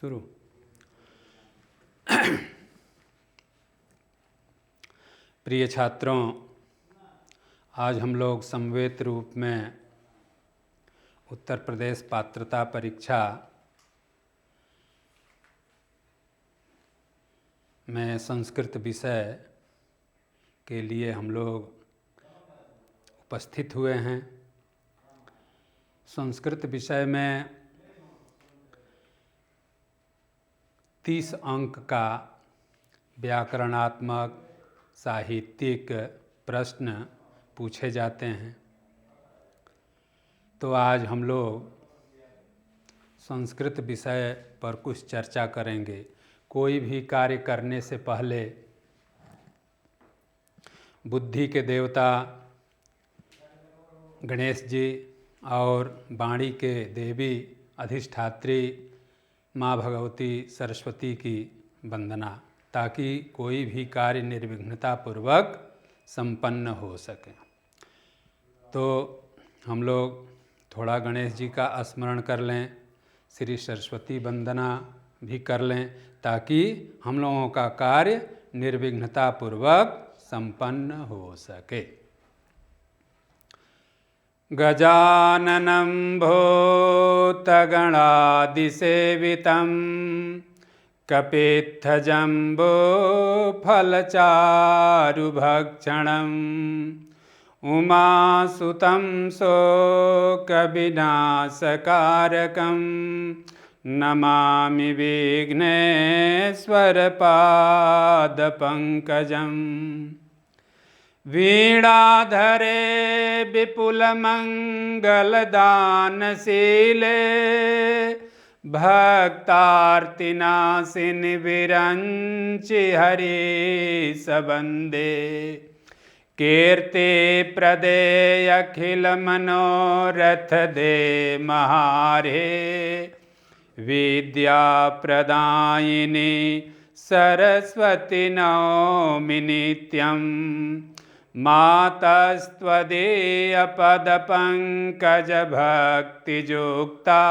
शुरू। प्रिय छात्रों, आज हम लोग समवेत रूप में उत्तर प्रदेश पात्रता परीक्षा में संस्कृत विषय के लिए हम लोग उपस्थित हुए हैं। संस्कृत विषय में 30 अंक का व्याकरणात्मक साहित्यिक प्रश्न पूछे जाते हैं। तो आज हम लोग संस्कृत विषय पर कुछ चर्चा करेंगे। कोई भी कार्य करने से पहले बुद्धि के देवता गणेश जी और वाणी के देवी अधिष्ठात्री माँ भगवती सरस्वती की वंदना, ताकि कोई भी कार्य निर्विघ्नता पूर्वक संपन्न हो सके। तो हम लोग थोड़ा गणेश जी का स्मरण कर लें, श्री सरस्वती वंदना भी कर लें, ताकि हम लोगों का कार्य निर्विघ्नता पूर्वक संपन्न हो सके। गजाननं भूतगणादिसेवितं कपित्थजम्बूफलचारुभक्षणम् उमासुतं शोकविनाशकारकं नमामि विघ्नेश्वरपादपङ्कजम्। वीणाधरे विपुलमङ्गलदानशीले भक्तार्तिनाशिनि विरञ्चि हरीशवन्दे। कीर्तिप्रदे अखिलमनोरथदे महारे विद्याप्रदायिनि सरस्वती नौमि नित्यम्। मातस्त्वदीयपदपङ्कजभक्तियुक्ता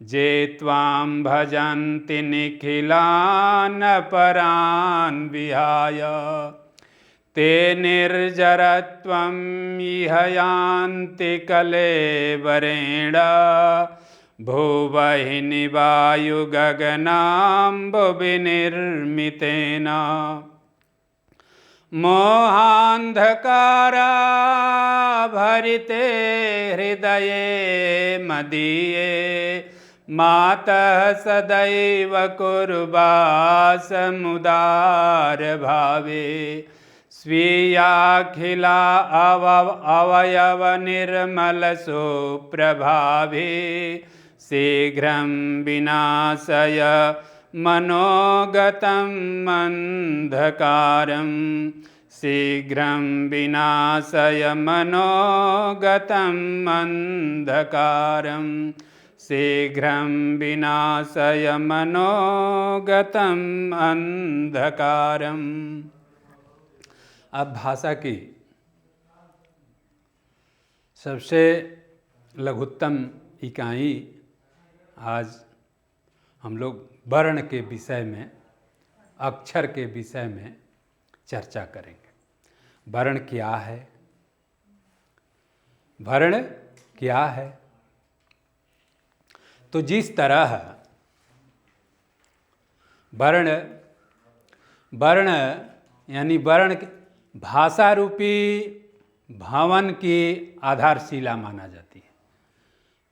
ये त्वां भजन्ति निखिलानपरान् विहाय। ते निर्जरत्वं इह यान्ति कलेवरेण भुवहिनि वायुगगनाम्बुविनिर्मितेन। मोहान्धकाराभरिते हृदये मदीये मातः सदैव कुर्वासमुदारभावे। स्वीयाखिला अवयवनिर्मलसुप्रभावे शीघ्रं विनाशय मनोगतं अन्धकारं। शीघ्रं विनाशय मनोगतं अन्धकारं। शीघ्रं विनाशय मनोगतं अन्धकारम्। अब भाषा की सबसे लघुत्तम इकाई आज हम लोग वर्ण के विषय में, अक्षर के विषय में चर्चा करेंगे। वर्ण क्या है? वर्ण क्या है? तो जिस तरह वर्ण यानी वर्ण भाषा रूपी भवन की आधारशिला माना जाती है।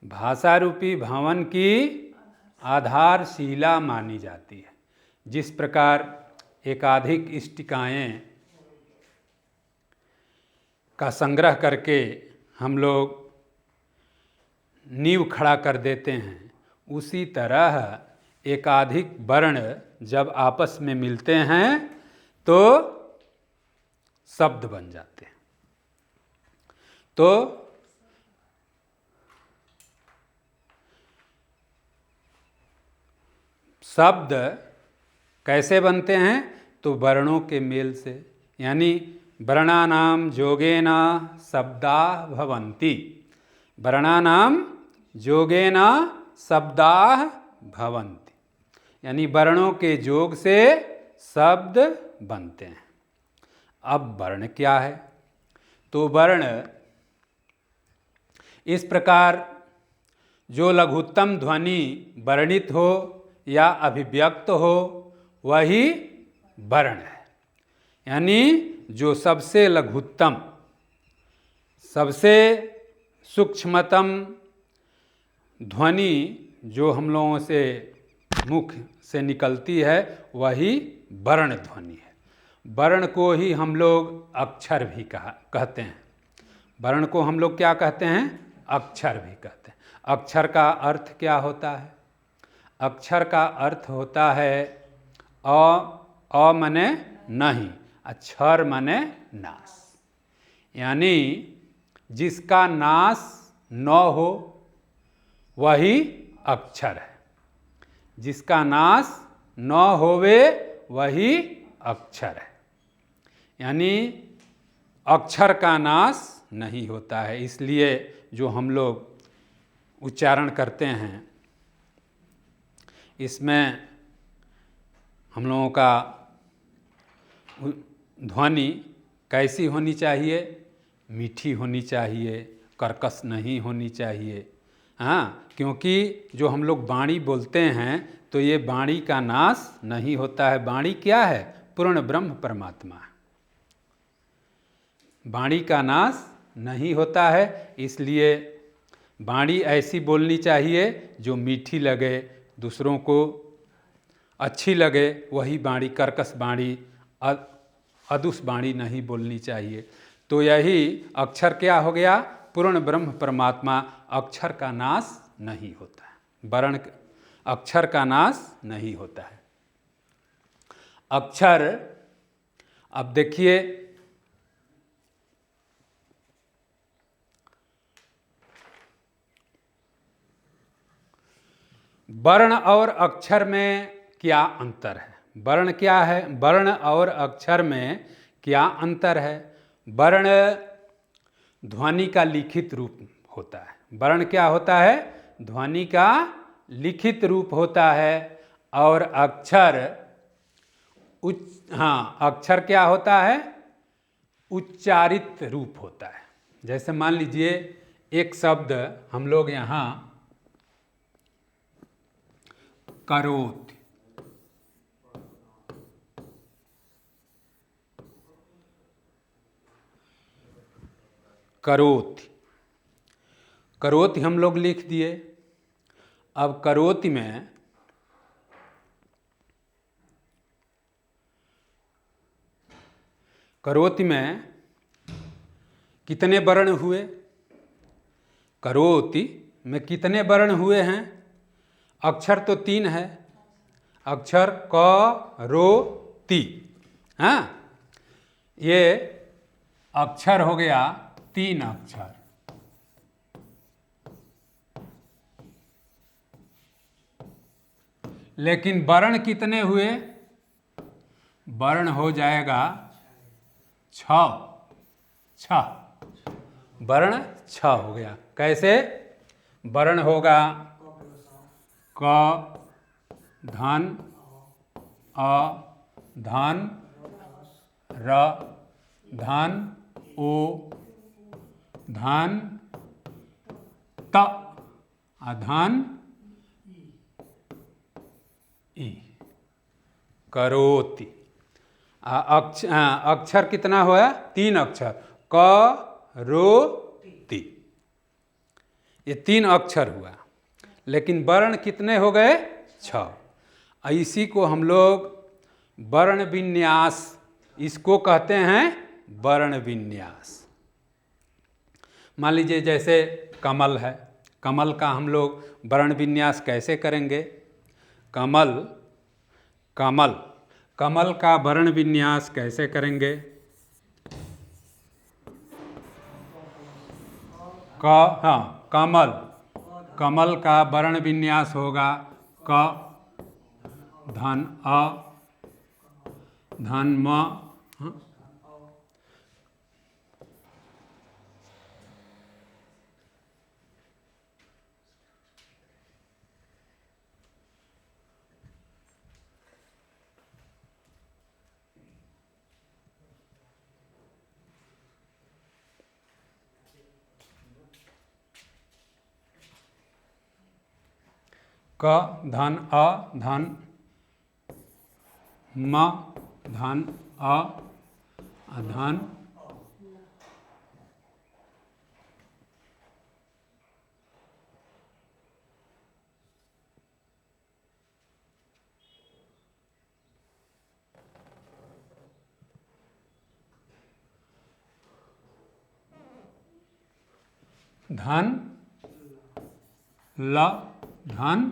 भाषा रूपी भवन की आधारशिला मानी जाती है। जिस प्रकार एकाधिक इष्टिकाएँ का संग्रह करके हम लोग नींव खड़ा कर देते हैं, उसी तरह एकाधिक वर्ण जब आपस में मिलते हैं तो शब्द बन जाते हैं। तो शब्द कैसे बनते हैं? तो वर्णों के मेल से, यानी वर्णानाम जोगेन शब्दा भवन्ति। वर्णानाम जोगेन शब्दा भवन्ति। यानी वर्णों के जोग से शब्द बनते हैं। अब वर्ण क्या है? तो वर्ण इस प्रकार जो लघुत्तम ध्वनि वर्णित हो या अभिव्यक्त हो वही वर्ण है। यानी जो सबसे लघुत्तम, सबसे सूक्ष्मतम ध्वनि जो हम लोगों से मुख से निकलती है वही वर्ण ध्वनि है। वर्ण को ही हम लोग अक्षर भी कहते हैं। वर्ण को हम लोग क्या कहते हैं? अक्षर भी कहते हैं। अक्षर का अर्थ क्या होता है? अक्षर का अर्थ होता है अ मने नहीं, अक्षर मने नाश। यानी जिसका नाश न हो वही अक्षर है। जिसका नाश न होवे वही अक्षर है। यानी अक्षर का नाश नहीं होता है। इसलिए जो हम लोग उच्चारण करते हैं इसमें हम लोगों का ध्वनि कैसी होनी चाहिए? मीठी होनी चाहिए, कर्कश नहीं होनी चाहिए। हाँ, क्योंकि जो हम लोग वाणी बोलते हैं तो ये वाणी का नाश नहीं होता है। वाणी क्या है? पूर्ण ब्रह्म परमात्मा। वाणी का नाश नहीं होता है, इसलिए वाणी ऐसी बोलनी चाहिए जो मीठी लगे, दूसरों को अच्छी लगे, वही वाणी। कर्कश वाणी, अदुस वाणी नहीं बोलनी चाहिए। तो यही अक्षर क्या हो गया? पूर्ण ब्रह्म परमात्मा। अक्षर का नाश नहीं होता है। वर्ण अक्षर का नाश नहीं होता है। अक्षर, अब देखिए वर्ण और अक्षर में क्या अंतर है? वर्ण क्या है? वर्ण और अक्षर में क्या अंतर है? वर्ण ध्वनि का लिखित रूप होता है। वर्ण क्या होता है? ध्वनि का लिखित रूप होता है। और अक्षर अक्षर क्या होता है? उच्चारित रूप होता है। जैसे मान लीजिए एक शब्द हम लोग यहाँ करोति, करोति, करोति हम लोग लिख दिए। अब करोति में कितने वर्ण हुए? करोति में कितने वर्ण हुए हैं? अक्षर तो 3 है। अक्षर क, रो, ति। हाँ, ये अक्षर हो गया 3 अक्षर। लेकिन वर्ण कितने हुए? वर्ण हो जाएगा 6। वर्ण 6 हो गया। कैसे? वर्ण होगा क, धन, अ, धन, र, धन, ओ, धन, त, धन, ई। करोति। अक्षर कितना हुआ? 3 अक्षर। क, रो, ति। ये 3 अक्षर हुआ। लेकिन वर्ण कितने हो गए? 6। इसी को हम लोग वर्ण विन्यास, इसको कहते हैं वर्ण विन्यास। मान लीजिए जैसे कमल है। कमल का हम लोग वर्ण विन्यास कैसे करेंगे? कमल का वर्ण विन्यास कैसे करेंगे? कमल का वर्ण विन्यास होगा क, धन, अ, धन, म। क धन अ धन म धन अ धन धन ल धन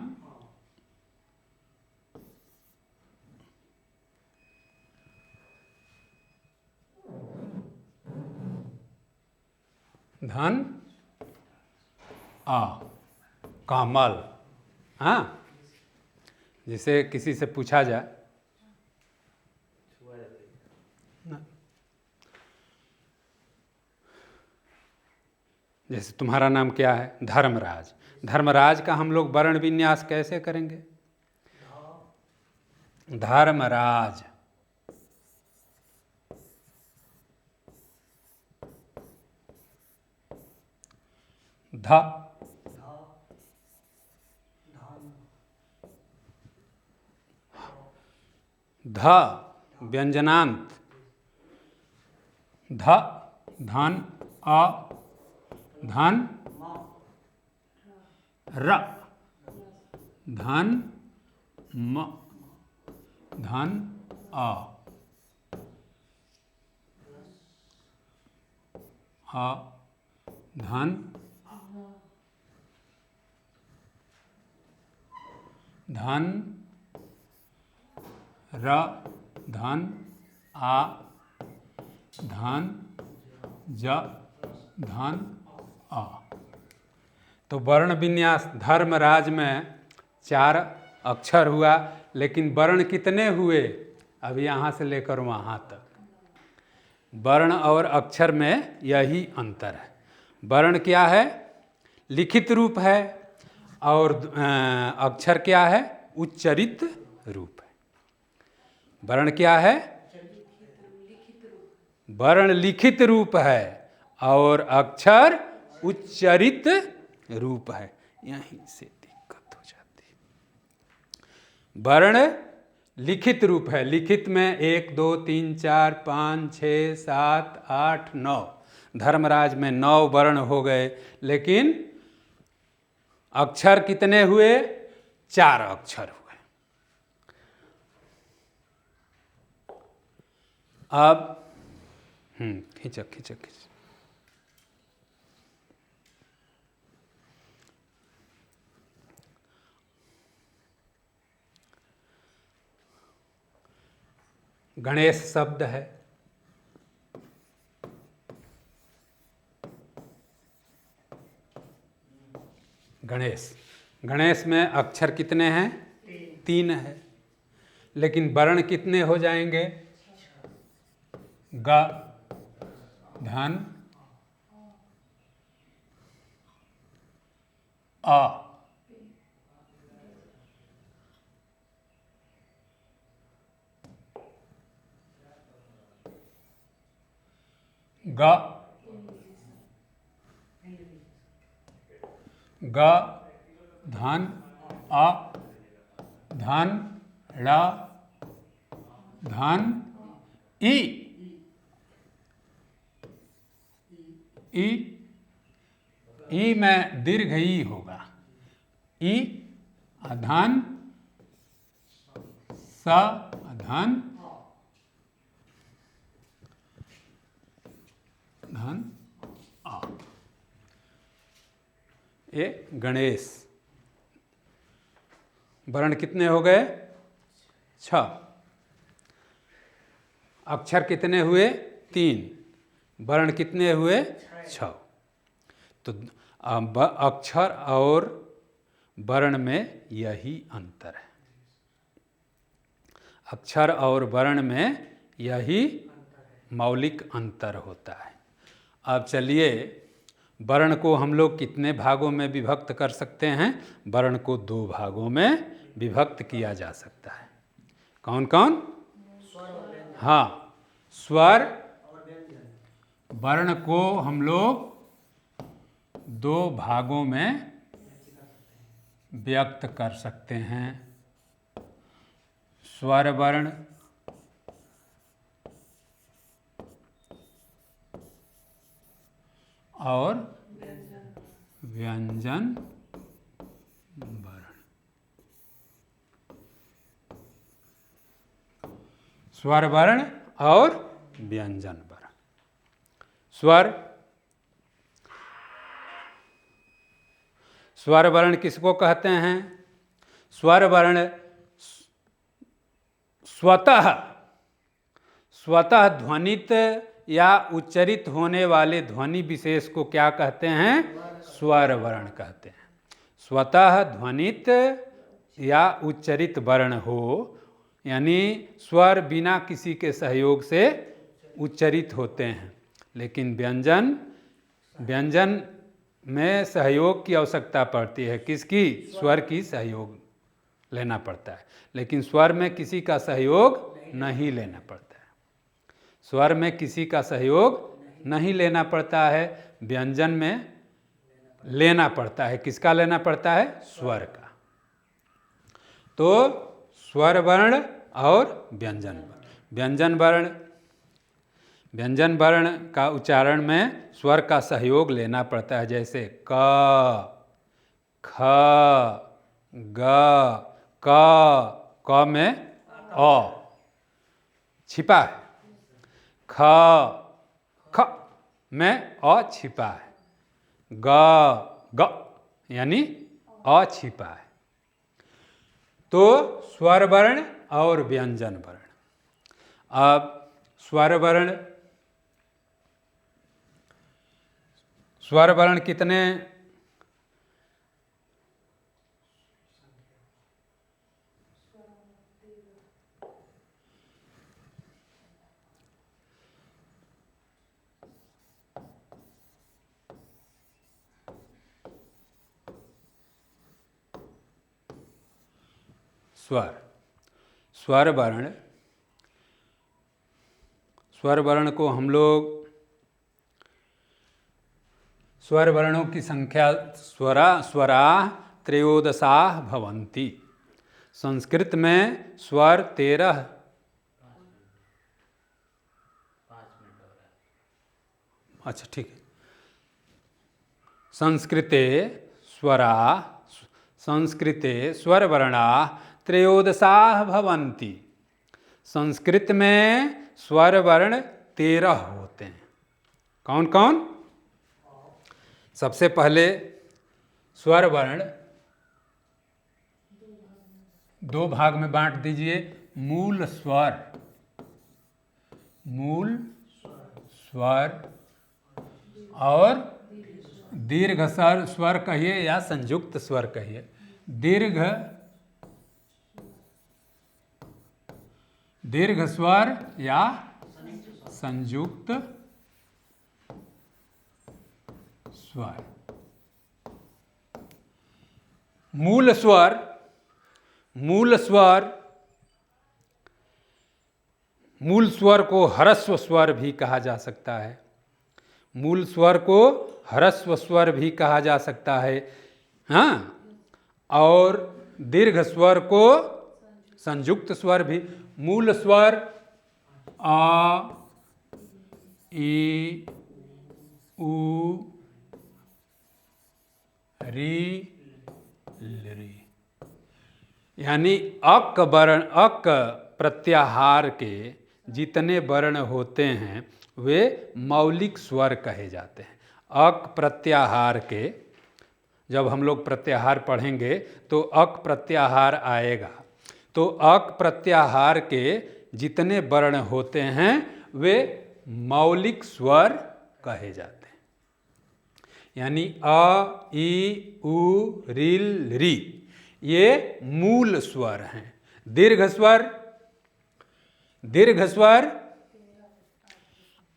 धन आ कमल। हाँ, जिसे किसी से पूछा जाए जैसे तुम्हारा नाम क्या है? धर्मराज। धर्मराज का हम लोग वर्ण विन्यास कैसे करेंगे? धर्मराज। ध ध व्यंजनांत। ध धन अ धन र धन म धन अ धन धन र धन आ धन ज धन अ। तो वर्ण विन्यास धर्मराज में 4 अक्षर हुआ, लेकिन वर्ण कितने हुए? अभी यहाँ से लेकर वहाँ तक वर्ण और अक्षर में यही अंतर है। वर्ण क्या है? लिखित रूप है, और अक्षर क्या है? उच्चरित रूप है। वर्ण क्या है? वर्ण लिखित रूप है और अक्षर उच्चरित रूप है। यहीं से दिक्कत हो जाती है। वर्ण लिखित रूप है। लिखित में 1 2 3 4 5 6 7 8 9, धर्मराज में 9 वर्ण हो गए, लेकिन अक्षर कितने हुए? 4 अक्षर हुए। अब खींचो खींचो खींचो। गणेश शब्द है। गणेश, गणेश में अक्षर कितने हैं? 3 है, लेकिन वर्ण कितने हो जाएंगे? ग धन अ ग ग धन अ धन ड़ धन ई ई ई में दीर्घ ई होगा। ई धन स धन धन आ। ये गणेश। वर्ण कितने हो गए? 6। अक्षर कितने हुए? 3। वर्ण कितने हुए? 6। तो अक्षर और वर्ण में यही अंतर है। अक्षर और वर्ण में यही मौलिक अंतर होता है। अब चलिए, वर्ण को हम लोग कितने भागों में विभक्त कर सकते हैं? वर्ण को 2 भागों में विभक्त किया जा सकता है। कौन कौन? हाँ, स्वर। वर्ण को हम लोग 2 भागों में व्यक्त कर सकते हैं। स्वर वर्ण और व्यंजन वर्ण। स्वर वर्ण और व्यंजन वर्ण। स्वर वर्ण किसको कहते हैं? स्वर वर्ण स्वतः ध्वनित या उच्चरित होने वाले ध्वनि विशेष को क्या कहते हैं? स्वर वर्ण कहते हैं। स्वतः ध्वनित या उच्चरित वर्ण हो, यानी स्वर बिना किसी के सहयोग से उच्चरित होते हैं। लेकिन व्यंजन में सहयोग की आवश्यकता पड़ती है। किसकी? स्वर की सहयोग लेना पड़ता है। लेकिन स्वर में किसी का सहयोग नहीं लेना पड़ता है। स्वर में किसी का सहयोग नहीं लेना पड़ता है। व्यंजन में लेना पड़ता है। किसका लेना पड़ता है? स्वर का। तो स्वर वर्ण और व्यंजन वर्ण। व्यंजन वर्ण का उच्चारण में स्वर का सहयोग लेना पड़ता है। जैसे क, ख, ग, क में अ छिपा है। ख में अ छिपा है। ग यानी अ छिपा है। तो स्वर वर्ण और व्यंजन वर्ण। अब स्वर वर्ण कितने? स्वर वर्ण को हम लोग स्वर वर्णों की संख्या स्वरा त्रयोदशाः भवन्ति। संस्कृत में स्वर 13। अच्छा ठीक है। संस्कृते स्वरवर्णाः त्रयोदशाः भवन्ति। संस्कृत में स्वर वर्ण 13 होते हैं। कौन कौन? सबसे पहले स्वर वर्ण 2 भाग में बांट दीजिए। मूल स्वर और दीर्घ स्वर कहिए या संयुक्त स्वर कहिए। दीर्घ स्वर या संयुक्त स्वर। मूल स्वर को ह्रस्व स्वर भी कहा जा सकता है। मूल स्वर को ह्रस्व स्वर भी कहा जा सकता है। हाँ, और दीर्घ स्वर को संयुक्त स्वर भी। मूल स्वर आ, ई, उ, री, ली, यानी अक प्रत्याहार के जितने वर्ण होते हैं वे मौलिक स्वर कहे जाते हैं। अक प्रत्याहार के, जब हम लोग प्रत्याहार पढ़ेंगे तो अक प्रत्याहार आएगा। तो अक प्रत्याहार के जितने वर्ण होते हैं वे मौलिक स्वर कहे जाते हैं। यानी अ, ई, उ, रील, री ये मूल स्वर हैं। दीर्घ स्वर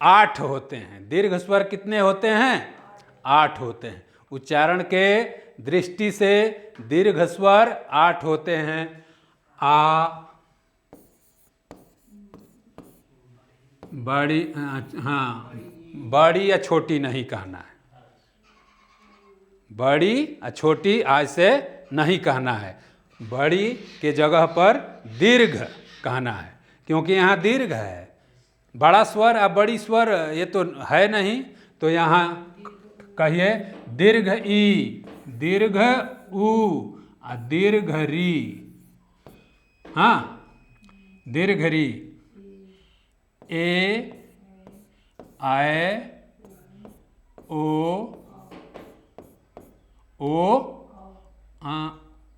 8 होते हैं। दीर्घ स्वर कितने होते हैं? 8 होते हैं। उच्चारण के दृष्टि से दीर्घ स्वर 8 होते हैं। आ, बड़ी, हाँ, बड़ी या छोटी नहीं कहना है। बड़ी या छोटी आज से नहीं कहना है, बड़ी के जगह पर दीर्घ कहना है, क्योंकि यहाँ दीर्घ है। बड़ा स्वर और बड़ी स्वर ये तो है नहीं, तो यहाँ कहिए दीर्घ ई, दीर्घ ऊ और दीर्घ री। हाँ, दीर्घ री, ए आए ओ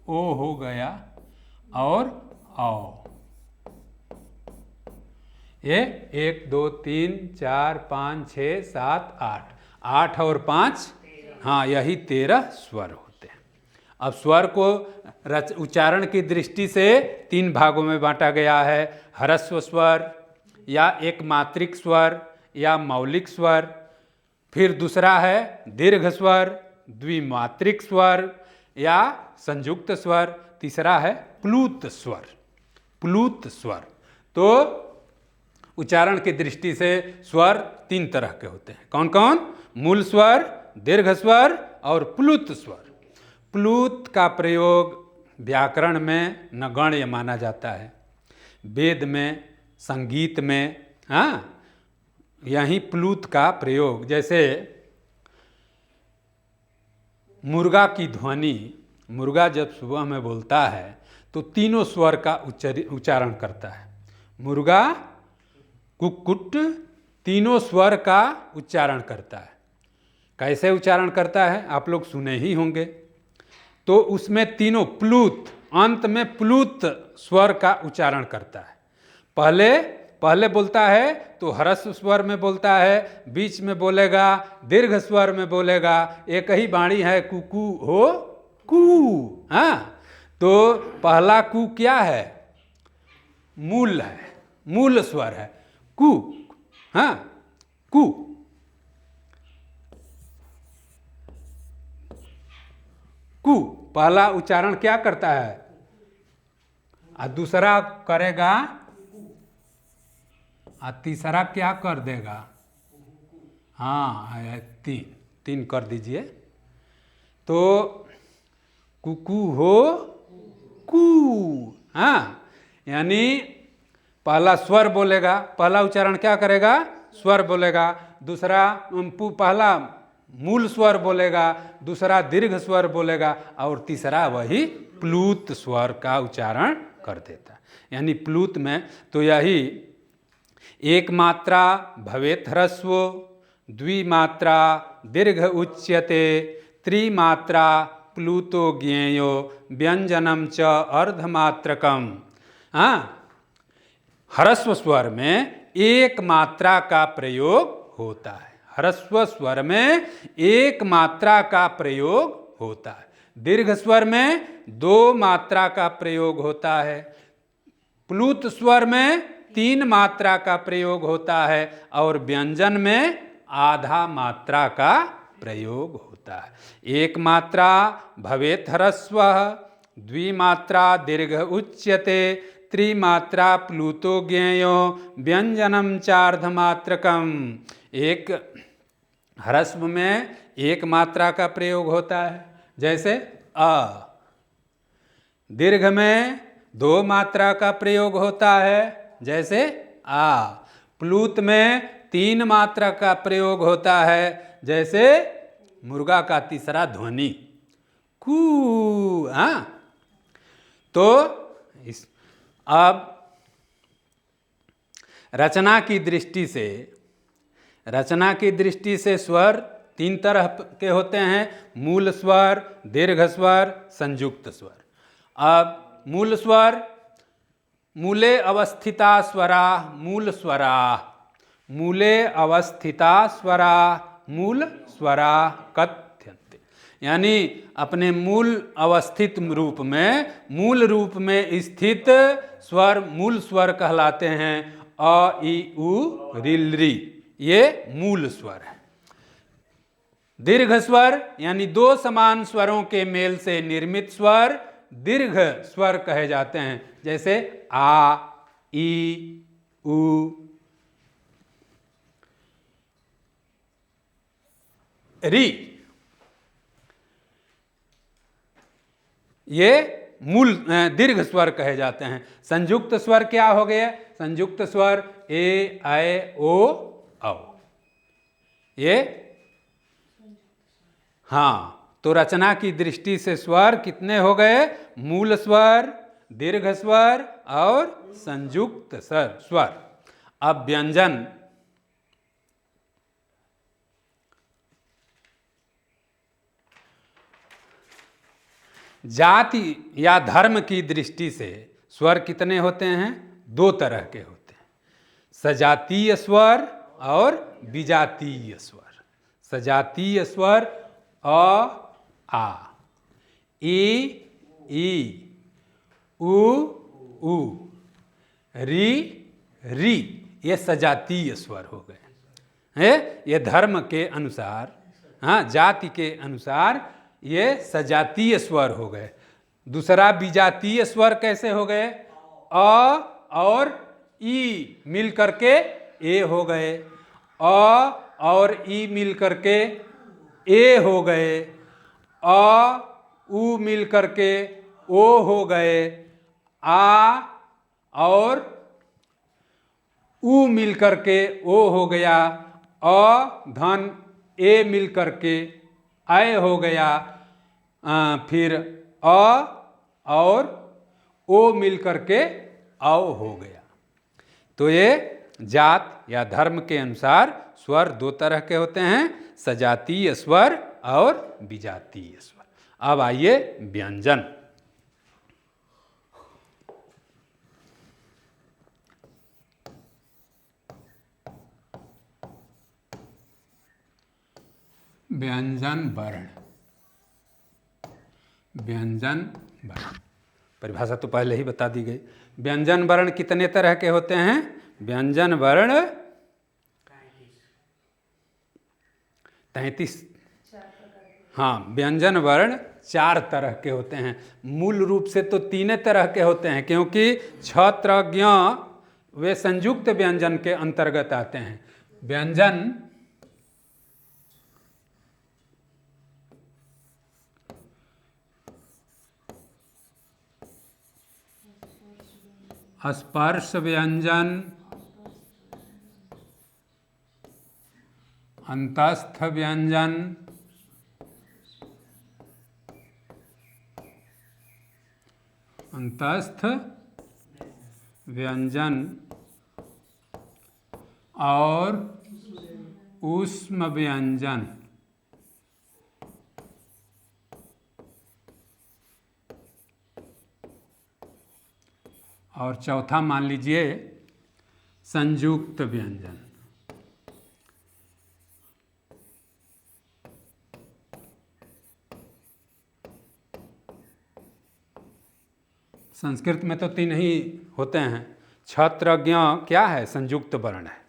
ओ हो गया और आओ। ये 1 2 3 4 5 6 7 8, 8 और 5, हाँ यही 13 स्वर होते हैं। अब स्वर को उच्चारण की दृष्टि से 3 भागों में बांटा गया है, ह्रस्व स्वर या एक मात्रिक स्वर या मौलिक स्वर, फिर दूसरा है दीर्घ स्वर, द्विमात्रिक स्वर या संयुक्त स्वर, तीसरा है प्लूत स्वर। प्लूत स्वर, तो उच्चारण की दृष्टि से स्वर 3 तरह के होते हैं। कौन कौन? मूल स्वर, दीर्घ स्वर और प्लूत स्वर। प्लूत का प्रयोग व्याकरण में नगण्य माना जाता है, वेद में, संगीत में, हाँ यही प्लूत का प्रयोग। जैसे मुर्गा की ध्वनि, मुर्गा जब सुबह में बोलता है तो तीनों स्वर का उच्चारण करता है। मुर्गा, कुक्कुट, तीनों स्वर का उच्चारण करता है। कैसे उच्चारण करता है आप लोग सुने ही होंगे। तो उसमें तीनों प्लूत, अंत में प्लूत स्वर का उच्चारण करता है। पहले बोलता है तो ह्रस्व स्वर में बोलता है, बीच में बोलेगा दीर्घ स्वर में बोलेगा। एक ही वाणी है, कुकू हो कू। हाँ, तो पहला कू क्या है? मूल है, मूल स्वर है कू। हाँ, कू। कू पहला उच्चारण क्या करता है, और दूसरा करेगा, और तीसरा क्या कर देगा? हाँ, 3 कर दीजिए। तो कुकू हो कू। हाँ, यानी पहला स्वर बोलेगा, पहला उच्चारण क्या करेगा? स्वर बोलेगा। दूसरा पहला मूल स्वर बोलेगा, दूसरा दीर्घ स्वर बोलेगा, और तीसरा वही प्लूत स्वर का उच्चारण कर देता है। यानी प्लूत में तो यही एक मात्रा भवेत ह्रस्वो, द्विमात्रा दीर्घ उच्यते, त्रिमात्रा प्लूतो ज्ञेयो, व्यंजनम च अर्धमात्रकम। हाँ, ह्रस्व स्वर में एक मात्रा का प्रयोग होता है। ह्रस्व स्वर में एक मात्रा का प्रयोग होता है। दीर्घ स्वर में 2 मात्रा का प्रयोग होता है। प्लूत स्वर में 3 मात्रा का प्रयोग होता है, और व्यंजन में आधा मात्रा का प्रयोग होता है। एक मात्रा भवेत ह्रस्व, द्विमात्रा दीर्घ उच्यते, त्रिमात्रा प्लूतो ज्ञेयो, व्यंजनम चार्धमात्रकम। एक ह्रस्व में 1 मात्रा का प्रयोग होता है, जैसे अ। दीर्घ में 2 मात्रा का प्रयोग होता है, जैसे आ। प्लूत में 3 मात्रा का प्रयोग होता है, जैसे मुर्गा का तीसरा ध्वनि कू। हाँ, तो अब रचना की दृष्टि से स्वर 3 तरह के होते हैं, मूल स्वर, दीर्घ स्वर, संयुक्त स्वर। अब मूल स्वर, मूले अवस्थिता स्वरा मूल स्वरा, मूले अवस्थिता स्वरा मूल स्वरा कथ्यन्ते। यानी अपने मूल अवस्थित रूप में, मूल रूप में स्थित स्वर मूल स्वर कहलाते हैं। अ ई उ रिल री, ये मूल स्वर है। दीर्घ स्वर यानी 2 समान स्वरों के मेल से निर्मित स्वर दीर्घ स्वर कहे जाते हैं, जैसे आ, ई, उ, री। ये मूल दीर्घ स्वर कहे जाते हैं। संयुक्त स्वर क्या हो गए? संयुक्त स्वर ए, ऐ, ओ, औ। ये हाँ, तो रचना की दृष्टि से स्वर कितने हो गए? मूल स्वर, दीर्घ स्वर और संयुक्त स्वर। अब व्यंजन, जाति या धर्म की दृष्टि से स्वर कितने होते हैं? दो तरह के होते हैं, सजातीय स्वर और विजातीय स्वर। सजातीय स्वर अ, आ, ई, उ, री, ये सजातीय स्वर हो गए हैं। ये धर्म के अनुसार, हाँ, जाति के अनुसार ये सजातीय स्वर हो गए। दूसरा विजातीय स्वर कैसे हो गए? अ और ई मिल करके ए हो गए, अ और ई मिल करके ए हो गए, अ उ मिल करके ओ हो गए, आ और उ मिल करके ओ हो गया, अ धन ए मिल करके ऐ हो गया, फिर अ और ओ मिल करके औ हो गया। तो ये जात या धर्म के अनुसार स्वर दो तरह के होते हैं, सजातीय स्वर और विजातीय स्वर। अब आइए व्यंजन। व्यंजन वर्ण। व्यंजन वर्ण परिभाषा तो पहले ही बता दी गई। व्यंजन वर्ण कितने तरह के होते हैं? व्यंजन वर्ण 33। हाँ, व्यंजन वर्ण 4 तरह के होते हैं। मूल रूप से तो 3 तरह के होते हैं, क्योंकि छत्र, ज्ञ वे संयुक्त व्यंजन के अंतर्गत आते हैं। व्यंजन स्पर्श व्यंजन, अंतस्थ व्यंजन, अंतस्थ व्यंजन और ऊष्म व्यंजन। और चौथा मान लीजिए संयुक्त व्यंजन। संस्कृत में तो 3 ही होते हैं। छत्र, ज्ञ क्या है? संयुक्त वर्ण है।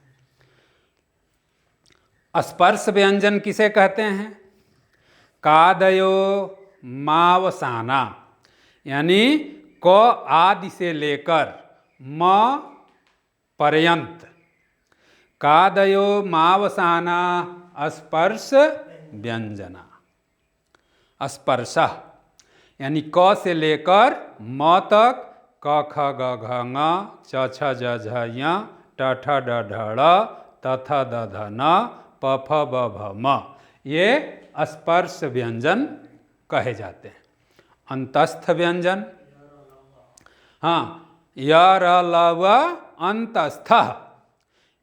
स्पर्श व्यंजन किसे कहते हैं? कादयो मावसाना, यानी क आदि से लेकर म पर्यंत। कादयो मावसाना स्पर्श व्यंजना। स्पर्श यानी क से लेकर म तक, क ख ग घ ङ, च छ ज झ ञ, ट ठ ड ढ ळ, त थ द ध न, प फ ब भ म, ये स्पर्श व्यंजन कहे जाते हैं। अंतस्थ व्यंजन, हाँ, य र ल व अंतस्थ,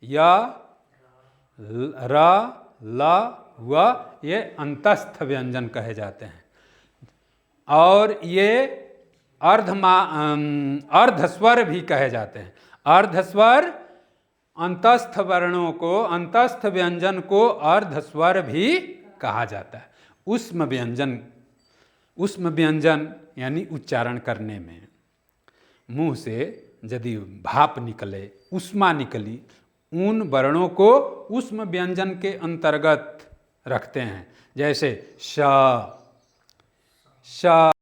य र ल व ये अंतस्थ व्यंजन कहे जाते हैं। और ये अर्धस्वर भी कहे जाते हैं। अर्धस्वर अंतस्थ वर्णों को, अंतस्थ व्यंजन को अर्धस्वर भी कहा जाता है। ऊष्म व्यंजन, ऊष्म व्यंजन यानी उच्चारण करने में मुंह से यदि भाप निकले, ऊष्मा निकली, उन वर्णों को ऊष्म व्यंजन के अंतर्गत रखते हैं। जैसे श, श,